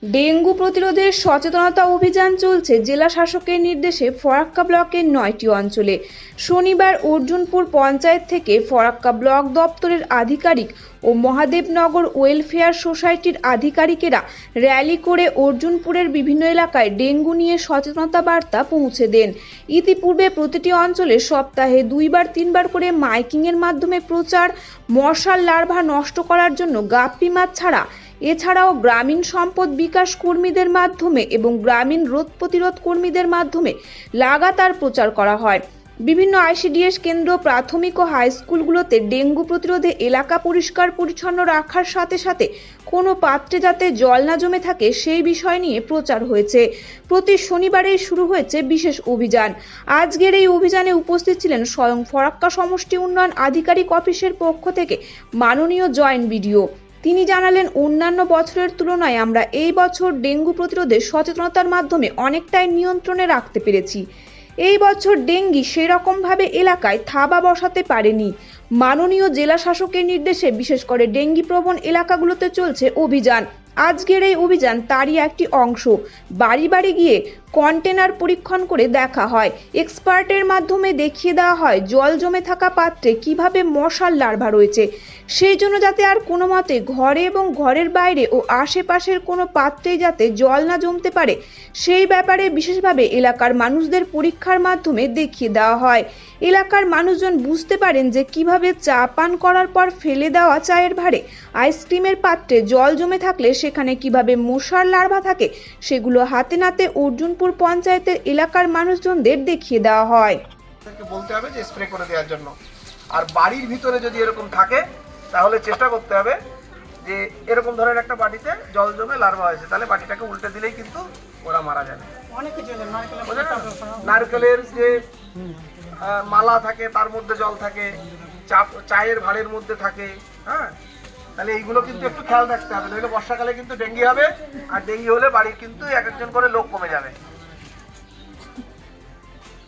Dengue প্রতিরোধে সচেতনতা অভিযান চলছে জেলা শাসকের নির্দেশে ফরাক্কা ব্লকের ৯টি অঞ্চলে। শনিবার অর্জুনপুর পঞ্চায়েত থেকে ফরাক্কা ব্লক দপ্তরের আধিকারিক ও মহাদেবনগর ওয়েলফেয়ার সোসাইটির আধিকারিকেরা র্যালি করে অর্জুনপুরের বিভিন্ন এলাকায় ডেঙ্গু নিয়ে সচেতনতা বার্তা পৌঁছে দেন। ইতিপূর্বে প্রতিটি অঞ্চলে সপ্তাহে ২-৩ করে মাইকিংয়ের মাধ্যমে প্রচার, মশার লার্ভা নষ্ট করার জন্য গাপ্পি মাছ ছাড়া এছাড়াও গ্রামীণ সম্পদ বিকাশ কর্মীদের মাধ্যমে এবং গ্রামীণ রোগ প্রতিরোধ কর্মীদের মাধ্যমে লাগাতার প্রচার করা হয়। বিভিন্ন আইসিডিএস কেন্দ্র, প্রাথমিক ও হাই স্কুলগুলোতে ডেঙ্গু প্রতিরোধে এলাকা পরিষ্কার পরিচ্ছন্ন রাখার সাথে সাথে কোনো পাত্রে যাতে জল না জমে থাকে সেই বিষয় নিয়ে প্রচার হয়েছে। প্রতি শনিবারেই শুরু হয়েছে বিশেষ অভিযান। আজকের এই অভিযানে উপস্থিত ছিলেন স্বয়ং ফরাক্কা সমষ্টি উন্নয়ন আধিকারিক অফিসের পক্ষ থেকে মাননীয় জয়েন্ট বিডিও। তিনি জানালেন, অন্যান্য বছরের তুলনায় আমরা এই বছর ডেঙ্গু প্রতিরোধে সচেতনতার মাধ্যমে অনেকটাই নিয়ন্ত্রণে রাখতে পেরেছি। এই বছর ডেঙ্গি সেরকমভাবে এলাকায় থাবা বসাতে পারেনি। মাননীয় জেলা শাসকের নির্দেশে বিশেষ করে ডেঙ্গি প্রবণ এলাকাগুলোতে চলছে অভিযান। আজকের এই অভিযান তারই একটি অংশ। বাড়ি বাড়ি গিয়ে কন্টেনার পরীক্ষণ করে দেখা হয়, এক্সপার্টের মাধ্যমে দেখিয়ে দেওয়া হয় জল জমে থাকা পাত্রে কিভাবে মশার লার্ভা রয়েছে, সেই জন্য যাতে আর কোনো মতে ঘরে এবং ঘরের বাইরে ও আশেপাশের কোনো পাত্রে যাতে জল না জমতে পারে সেই ব্যাপারে বিশেষভাবে এলাকার মানুষদের পরীক্ষার মাধ্যমে দেখিয়ে দেওয়া হয়। এলাকার মানুষজন বুঝতে পারেন যে কিভাবে চা পান করার পর ফেলে দেওয়া চায়ের ভাঁড়ে আইসক্রিমের পাত্রে জল জমে থাকলে সেখানে কিভাবে মশার লার্ভা থাকে সেগুলো হাতে নাতে অর্জুনপুর পঞ্চায়েতের এলাকার মানুষজনদের দেখিয়ে দেওয়া হয়। বলতে হবে যে স্প্রে করে দেওয়ার জন্য, আর বাড়ির ভিতরে যদি এরকম থাকে তাহলে চেষ্টা করতে হবে যে এরকম ধরনের একটা বাটিতে জল জমে লার্ভা হয়েছে, তাহলে বাটিটাকে উল্টে দিলেই কিন্তু ওরা মারা যাবে। নারকেলের যে মালা থাকে তার মধ্যে জল থাকে, চায়ের ভাঁড়ের মধ্যে থাকে, হ্যাঁ, তাহলে এইগুলো কিন্তু একটু খেয়াল রাখতে হবে, নইলে বর্ষাকালে কিন্তু ডেঙ্গি হবে, আর ডেঙ্গি হলে বাড়ির কিন্তু এক একজন করে লোক কমে যাবে।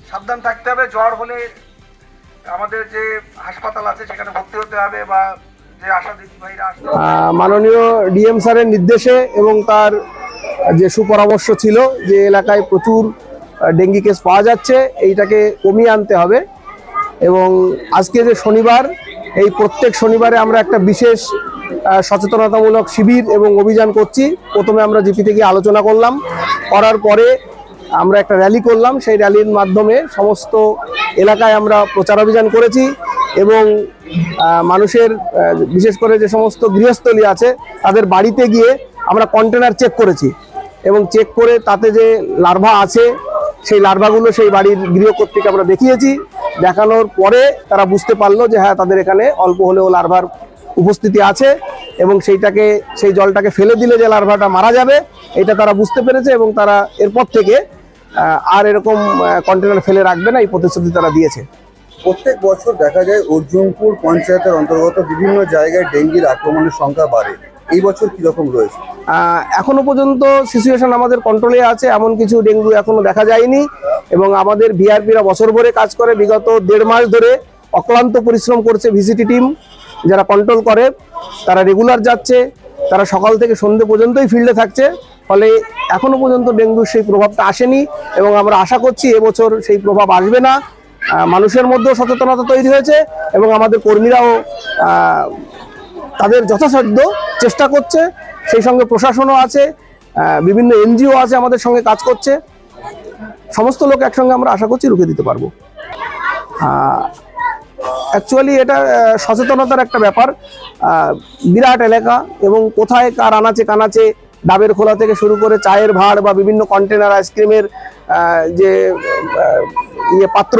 সাবধান থাকতে হবে। জ্বর হলে আমাদের যে হাসপাতাল আছে সেখানে ভর্তি হতে হবে, বা যে আশা দিদি ভাইরা আসবে। মাননীয় ডিএম স্যারের নির্দেশে এবং তার যে সুপরামর্শ ছিল যে এলাকায় প্রচুর ডেঙ্গি কেস পাওয়া যাচ্ছে, এইটাকে কমিয়ে আনতে হবে। এবং আজকে যে শনিবার, এই প্রত্যেক শনিবারে আমরা একটা বিশেষ সচেতনতামূলক শিবির এবং অভিযান করছি। প্রথমে আমরা জিপিতে গিয়ে আলোচনা করলাম, করার পরে আমরা একটা র্যালি করলাম। সেই র্যালির মাধ্যমে সমস্ত এলাকায় আমরা প্রচার অভিযান করেছি এবং মানুষের বিশেষ করে যে সমস্ত গৃহস্থলী আছে তাদের বাড়িতে গিয়ে আমরা কন্টেনার চেক করেছি এবং চেক করে তাতে যে লার্ভা আছে সেই লার্ভাগুলো সেই বাড়ির গৃহকর্ত্রীকে আমরা দেখিয়েছি। দেখানোর পরে তারা বুঝতে পারলো যে হ্যাঁ, তাদের এখানে অল্প হলেও লার্ভার উপস্থিতি আছে এবং সেই জলটাকে ফেলে দিলে যে লার্ভাটা মারা যাবে এটা তারা বুঝতে পেরেছে এবং তারা এরপর থেকে আর এরকম কন্টেনার ফেলে রাখবে না, এই প্রতিশ্রুতি তারা দিয়েছে। প্রত্যেক বছর দেখা যায় অর্জুনপুর পঞ্চায়েতের অন্তর্গত বিভিন্ন জায়গায় ডেঙ্গির আক্রমণের সংখ্যা বাড়ে। এই বছর কিরকম রয়েছে? এখনো পর্যন্ত সিচুয়েশন আমাদের কন্ট্রোলে আছে, এমন কিছু ডেঙ্গু এখনো দেখা যায়নি এবং আমাদের ভিআরপিরা বছর ভরে কাজ করে। বিগত 1.5 মাস ধরে অক্লান্ত পরিশ্রম করছে ভিসিটি টিম, যারা কন্ট্রোল করে তারা রেগুলার যাচ্ছে, তারা সকাল থেকে সন্ধ্যে পর্যন্তই ফিল্ডে থাকছে। ফলে এখনো পর্যন্ত ডেঙ্গুর সেই প্রভাবটা আসেনি এবং আমরা আশা করছি এবছর সেই প্রভাব আসবে না। মানুষের মধ্যেও সচেতনতা তৈরি হয়েছে এবং আমাদের কর্মীরাও তাদের যথাসাধ্য চেষ্টা করছে, সেই সঙ্গে প্রশাসনও আছে, বিভিন্ন এনজিও আছে আমাদের সঙ্গে কাজ করছে। সমস্ত লোক একসঙ্গে আমরা আশা করছি রুখে দিতে পারবো। অ্যাকচুয়ালি এটা সচেতনতার একটা ব্যাপার। বিরাট এলাকা এবং কোথায় কার আনাচে কানাচে ডাবের খোলা থেকে শুরু করে চায়ের ভাঁড় বা বিভিন্ন কন্টেনার, আইসক্রিমের যে পাত্র,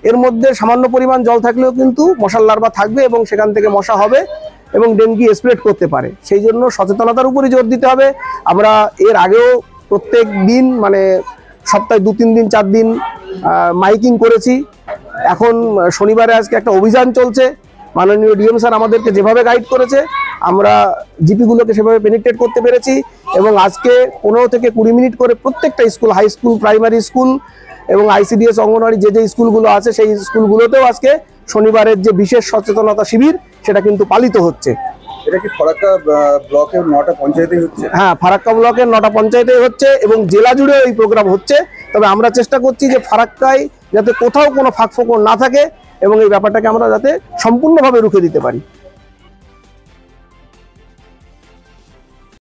এর মধ্যে সামান্য পরিমাণ জল থাকলেও কিন্তু মশার লার্ভা থাকবে এবং সেখান থেকে মশা হবে এবং ডেঙ্গি স্প্রেড করতে পারে। সেই জন্য সচেতনতার উপরই জোর দিতে হবে। আমরা এর আগেও প্রত্যেক দিন মানে সপ্তাহে 2-3 দিন 4 দিন মাইকিং করেছি। এখন শনিবারে আজকে একটা অভিযান চলছে। মাননীয় ডিএম স্যার আমাদেরকে যেভাবে গাইড করেছে আমরা জিপিগুলোকে সেভাবে পেনিট্রেট করতে পেরেছি এবং আজকে 15 থেকে 20 মিনিট করে প্রত্যেকটা school, high school, primary school এবং আইসিডিএস, অঙ্গনওয়াড়ি যে স্কুলগুলো আছে সেই স্কুলগুলোতেও আজকে শনিবারের যে বিশেষ সচেতনতা শিবির সেটা কিন্তু পালিত হচ্ছে। এটা কি ফরাক্কা ব্লকের 9টা পঞ্চায়েতেই হচ্ছে? হ্যাঁ, ফারাক্কা ব্লকের 9টা পঞ্চায়েতেই হচ্ছে এবং জেলা জুড়ে এই প্রোগ্রাম হচ্ছে। তবে আমরা চেষ্টা করছি যে ফারাক্কায় যাতে কোথাও কোনো ফাঁকফোকর না থাকে এবং এই ব্যাপারটাকে আমরা যাতে সম্পূর্ণভাবে রুখে দিতে পারি।